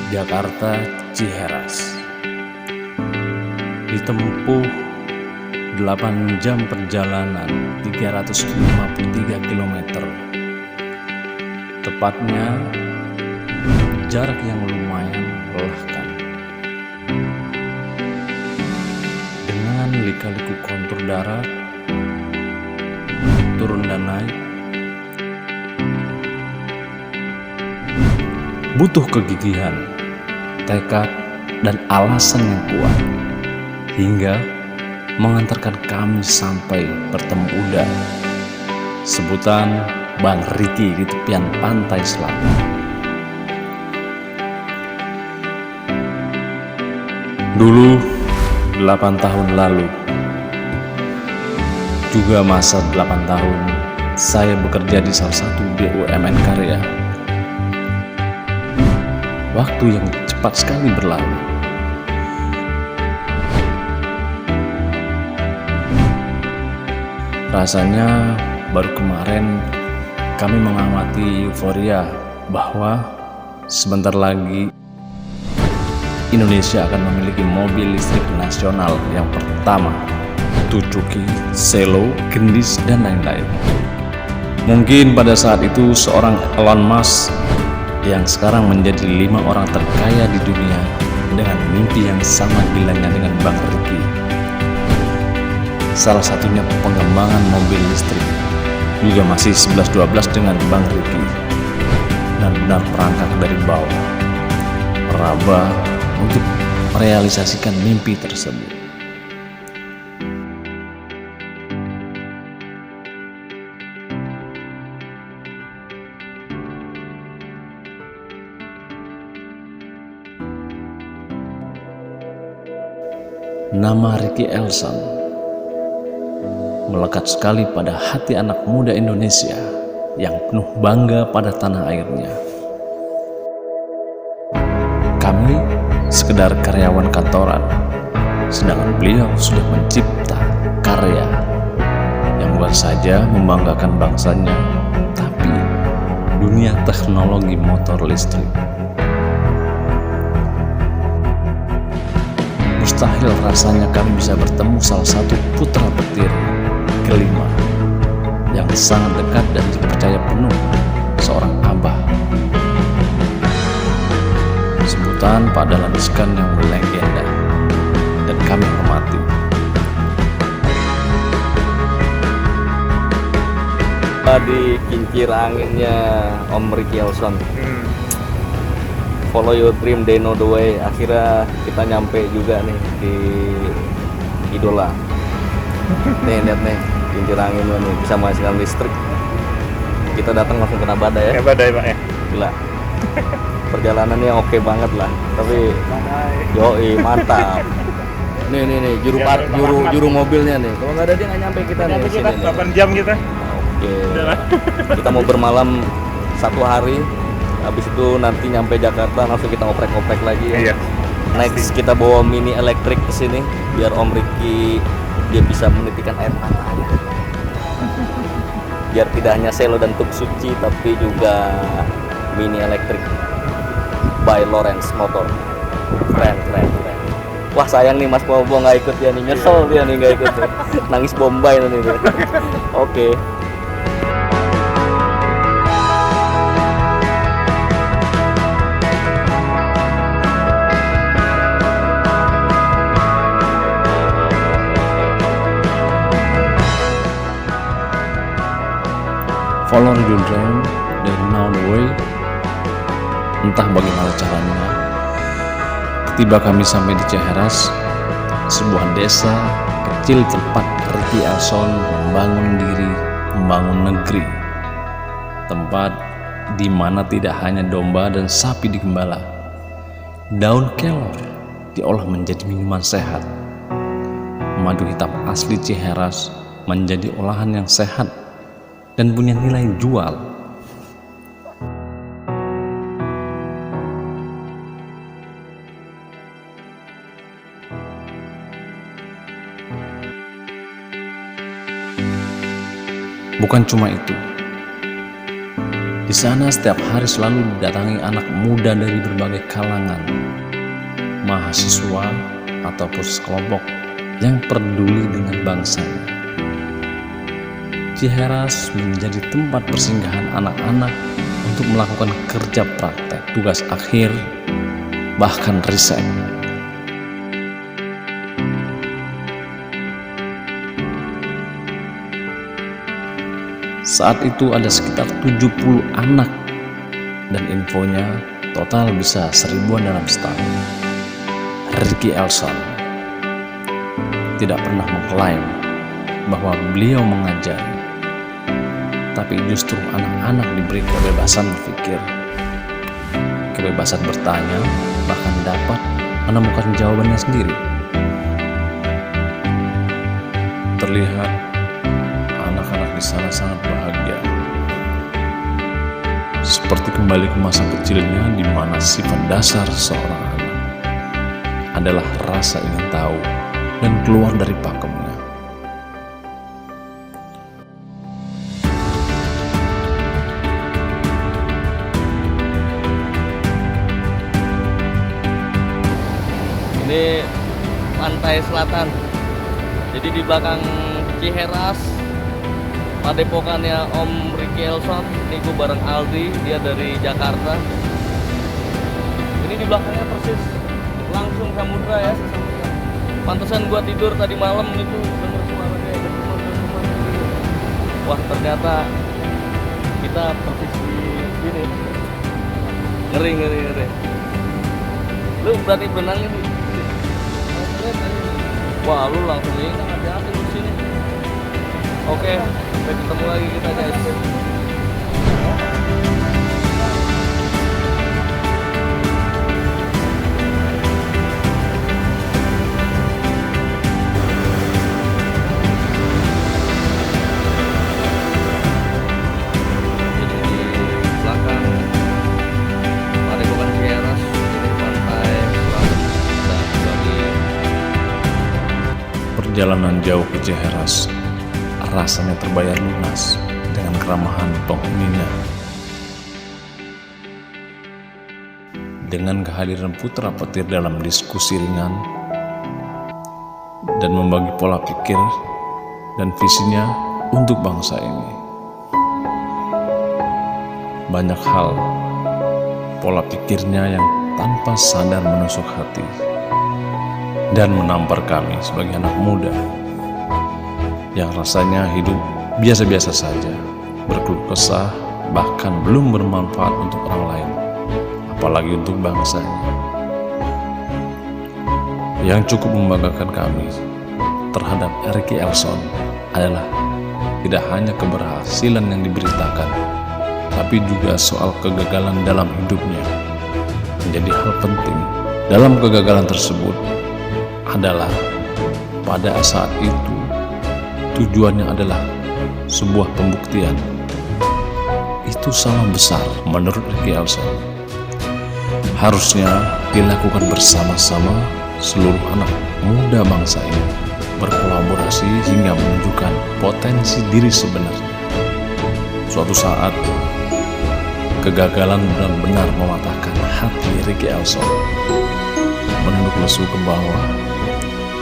Jakarta Ciheras. Ditempuh 8 jam perjalanan 353 km. Tepatnya jarak yang lumayan melelahkan. Dengan lika-liku kontur darat, turun dan naik, butuh kegigihan, tekad, dan alasan yang kuat hingga mengantarkan kami sampai bertemu udang, sebutan Bang Riki di tepian pantai selatan. Dulu 8 tahun lalu, juga masa 8 tahun saya bekerja di salah satu BUMN karya. Waktu yang cepat sekali berlalu. Rasanya baru kemarin kami mengamati euforia bahwa sebentar lagi Indonesia akan memiliki mobil listrik nasional yang pertama, Suzuki, Selo, Gendis, dan lain-lain. Mungkin pada saat itu seorang Elon Musk yang sekarang menjadi 5 orang terkaya di dunia dengan mimpi yang sama gilanya dengan Bang Riki. Salah satunya pengembangan mobil listrik juga masih 11-12 dengan Bang Riki, dan benar perangkat dari bawah meraba untuk merealisasikan mimpi tersebut. Nama Ricky Elson melekat sekali pada hati anak muda Indonesia yang penuh bangga pada tanah airnya. Kami sekedar karyawan kantoran, sedangkan beliau sudah mencipta karya yang bukan saja membanggakan bangsanya, tapi dunia teknologi motor listrik. Mustahil rasanya kami bisa bertemu salah satu putra petir kelima yang sangat dekat dan dipercaya penuh seorang abah, sebutan Pak Dahlan Iskan yang legenda dan kami hormati. Di kincir anginnya Om Ricky Elson, follow your dream, they know the way. Akhirnya kita nyampe juga nih di idola. Nih lihat nih, kincir anginnya nih bisa menghasilkan listrik. Kita datang langsung kena badai ya. Badai Pak ya. Gila. Perjalanannya oke banget lah. Tapi yoi mantap. Nih juru mobilnya nih. Kalau nggak ada dia nggak nyampe kita nih. Nyampe kita sini, 8 jam kita. Oke. Kita mau bermalam 1 hari. Habis itu nanti nyampe Jakarta langsung kita oprek-oprek lagi ya. Iya. Next kita bawa mini elektrik ke sini biar Om Ricky dia bisa menitikan air matanya. Biar tidak hanya Selo dan Tuk Suci tapi juga mini elektrik by Lawrence Motor. Keren. Wah sayang nih Mas Bobo nggak ikut ya nih, nyesel dia nih nggak ikut. Nangis Bombay nanti dia. Oke. Follow your dream, they know the way. Entah bagaimana caranya, tiba kami sampai di Ciheras, sebuah desa kecil tempat Ricky Elson membangun diri, membangun negeri. Tempat di mana tidak hanya domba dan sapi digembala, daun kelor diolah menjadi minuman sehat. Madu hitam asli Ciheras menjadi olahan yang sehat dan punya nilai jual. Bukan cuma itu, Di sana setiap hari selalu didatangi anak muda dari berbagai kalangan, mahasiswa ataupun sekelompok yang peduli dengan bangsanya. Ciheras menjadi tempat persinggahan anak-anak untuk melakukan kerja praktek, tugas akhir, bahkan riset. Saat itu ada sekitar 70 anak dan infonya total bisa 1000-an dalam setahun. Ricky Elson tidak pernah mengklaim bahwa beliau mengajari, tapi justru anak-anak diberi kebebasan berpikir, kebebasan bertanya, bahkan dapat menemukan jawabannya sendiri. Terlihat anak-anak di sana sangat bahagia, seperti kembali ke masa kecilnya, di mana sifat dasar seorang anak adalah rasa ingin tahu dan keluar dari pakemnya. Ini pantai selatan. Jadi di belakang Ciheras, padepokannya Om Ricky Elson. Ini gue bareng Aldi, dia dari Jakarta. Ini di belakangnya persis langsung samudra ya. Pantesan gua tidur tadi malam itu denger suaranya ya, wah ternyata kita persis di sini. Ngeri. Lu berarti berenang ini? Wah lu langsung ini hati-hati lu sini. Oke, sampai ketemu lagi kita guys. Perjalanan jauh ke Ciheras rasanya terbayar lunas dengan keramahan penghuninya. Dengan kehadiran putra petir dalam diskusi ringan dan membagi pola pikir dan visinya untuk bangsa ini. Banyak hal pola pikirnya yang tanpa sadar menusuk hati dan menampar kami sebagai anak muda yang rasanya hidup biasa-biasa saja, berkeluh kesah, bahkan belum bermanfaat untuk orang lain, apalagi untuk bangsanya. Yang cukup membanggakan kami terhadap Ricky Elson adalah tidak hanya keberhasilan yang diberitakan, tapi juga soal kegagalan dalam hidupnya. Menjadi hal penting dalam kegagalan tersebut adalah pada saat itu tujuannya adalah sebuah pembuktian. Itu salah besar menurut Ricky Elson. Harusnya dilakukan bersama-sama seluruh anak muda bangsa ini, berkolaborasi hingga menunjukkan potensi diri sebenarnya. Suatu saat kegagalan benar-benar mematahkan hati Ricky Elson. Menunduk lesu ke bawah,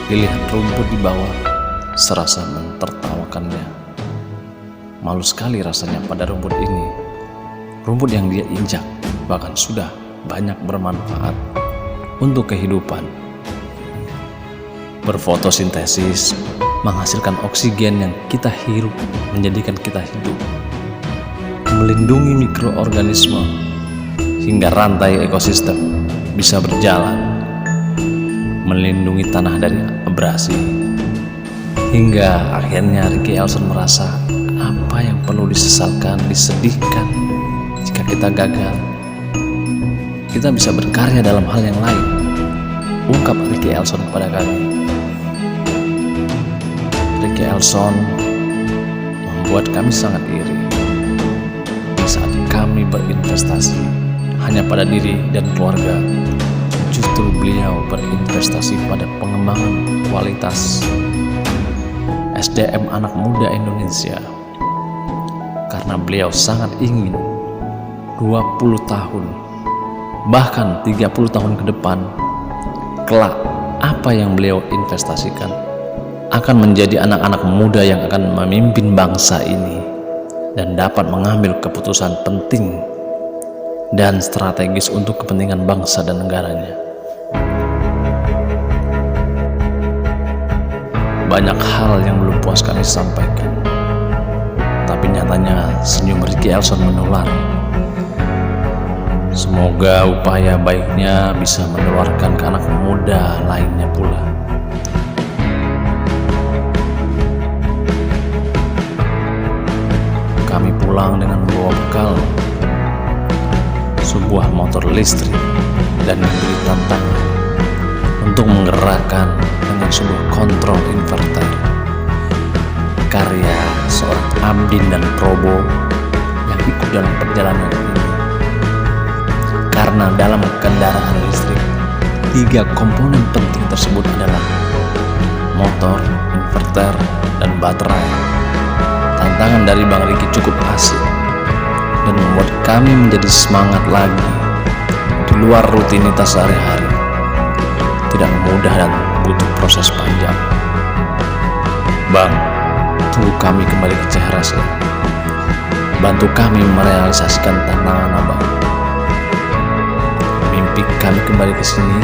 dilihat rumput di bawah, serasa mentertawakannya. Malu sekali rasanya pada rumput ini. Rumput yang dia injak bahkan sudah banyak bermanfaat untuk kehidupan. Berfotosintesis, menghasilkan oksigen yang kita hirup, menjadikan kita hidup. Melindungi mikroorganisme hingga rantai ekosistem bisa berjalan. Melindungi tanah dari abrasi, hingga akhirnya Ricky Elson merasa apa yang perlu disesalkan, disedihkan. Jika kita gagal, kita bisa berkarya dalam hal yang lain, ungkap Ricky Elson kepada kami. Ricky Elson membuat kami sangat iri di saat kami berinvestasi hanya pada diri dan keluarga. Justru beliau berinvestasi pada pengembangan kualitas SDM anak muda Indonesia, karena beliau sangat ingin 20 tahun, bahkan 30 tahun ke depan, kelak apa yang beliau investasikan akan menjadi anak-anak muda yang akan memimpin bangsa ini dan dapat mengambil keputusan penting dan strategis untuk kepentingan bangsa dan negaranya. Banyak hal yang belum puas kami sampaikan, tapi nyatanya senyum Ricky Elson menular. Semoga upaya baiknya bisa menularkan ke anak muda lainnya pula. Kami pulang dengan membawa bekal sebuah motor listrik dan memberi tantangan untuk menggerakkan dengan sebuah kontrol inverter karya seorang Amdin dan Probo yang ikut dalam perjalanan ini. Karena dalam kendaraan listrik, 3 komponen penting tersebut adalah motor, inverter, dan baterai. Tantangan dari Bang Ricky cukup asik dan membuat kami menjadi semangat lagi di luar rutinitas sehari-hari. Tidak mudah dan butuh proses panjang. Bang, tunggu kami kembali ke Ciheras ya. Bantu kami merealisasikan tantangan Abang. Mimpi kami kembali ke sini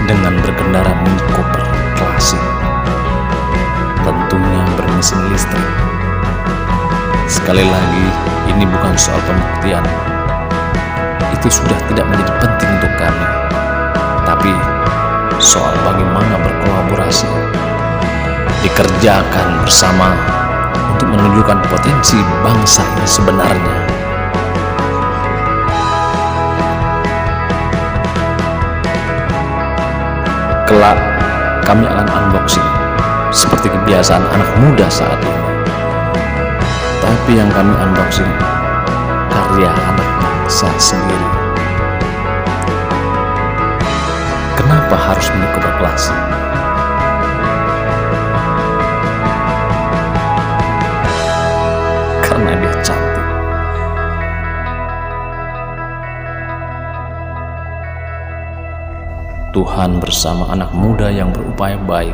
dengan berkendara Mini Cooper klasik, tentunya bermesin listrik. Sekali lagi, ini bukan soal pembuktian. Itu sudah tidak menjadi penting untuk kami. Tapi soal bagaimana berkolaborasi, dikerjakan bersama untuk menunjukkan potensi bangsa ini sebenarnya. Kelak kami akan unboxing seperti kebiasaan anak muda saat ini. Tapi yang kami unboxing karya anak bangsa sendiri. Kenapa harus Mini Cooper klasik? Karena dia cantik. Tuhan bersama anak muda yang berupaya baik